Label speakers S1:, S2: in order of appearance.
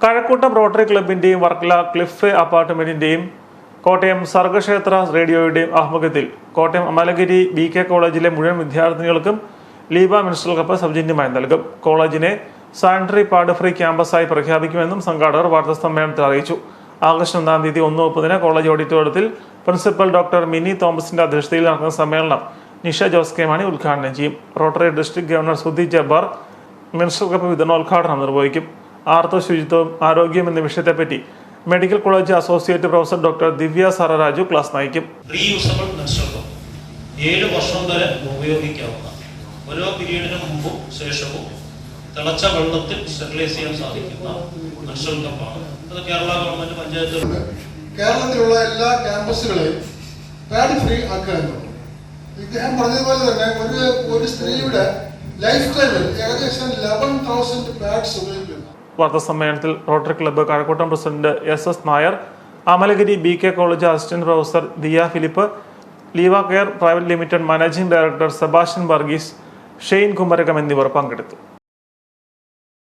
S1: Kazhakkoottam rotary ക്ലബിന്റെയും Varkala cliff അപ്പാർട്ട്മെന്റിന്റെയും Kottayam Sargakshetra റേഡിയോയുടെയും ആഭിമുഖ്യത്തിൽ Kottayam Amalagiri BK കോളേജിലെ മുഴുവൻ വിദ്യാർത്ഥിനികൾക്കും ലീബ മെൻസ്ട്രൽ കപ്പ് സൗജന്യമായി നൽകും. കോളേജിനെ സാനിറ്ററി പാഡ് ഫ്രീ ക്യാമ്പസായി പ്രഖ്യാപിക്കുമെന്നും സംഘാടകർ വാർത്താസമ്മേളനത്തിൽ അറിയിച്ചു. ആഗസ്റ്റ് 1-ാം തീയതി 1:30 കോളേജ് ഓഡിറ്റോറിയത്തിൽ പ്രിൻസിപ്പൽ ഡോക്ടർ മിനി തോമസിന്റെ അധ്യക്ഷതയിൽ നടക്കുന്ന സമ്മേളനം നിഷ ജോസ് കെ മാണി ഉദ്ഘാടനം ചെയ്യും. Rotary district governor Sudhi Jabbar menstrual cup വിതരണോദ്ഘാടനം നിർവഹിക്കും. ആർത്തവ ശുചിത്വം ആരോഗ്യം എന്ന വിഷയത്തെപ്പറ്റി medical college associate professor doctor Divya Sararaju class നയിക്കും.
S2: 7 വർഷം വരെ ഉപയോഗിക്കാവുന്ന ഓരോ പീരീഡിന് മുമ്പും ശേഷവും തിളച്ച വെള്ളത്തിൽ സ്റ്റെറിലൈസ് ചെയ്യാൻ സാധിക്കുന്ന മെൻസ്ട്രൽ കപ്പാണ്. അത് കേരള ഗവൺമെന്റ് പഞ്ചായത്ത്
S3: കേരളത്തിലുള്ള എല്ലാ ക്യാമ്പസുകളെയും പാഡ് ഫ്രീ ആക്കുക എന്നുള്ളത്. ഇദ്ദേഹം പറഞ്ഞതുപോലെ തന്നെ ഒരു സ്ത്രീയുടെ ലൈഫ് ടൈമിൽ ഏകദേശം 11,000 പാഡ്സ് ഉപയോഗിക്കുന്നു.
S1: വാർത്താ സമ്മേളനത്തിൽ Rotary club Kazhakkoottam president SS Nair, Amalagiri BK college assistant professor Diya Philip, ലീവ care private limited managing director Sebastian Varghese, Shane Kumarakom എന്നിവർ പങ്കെടുത്തു.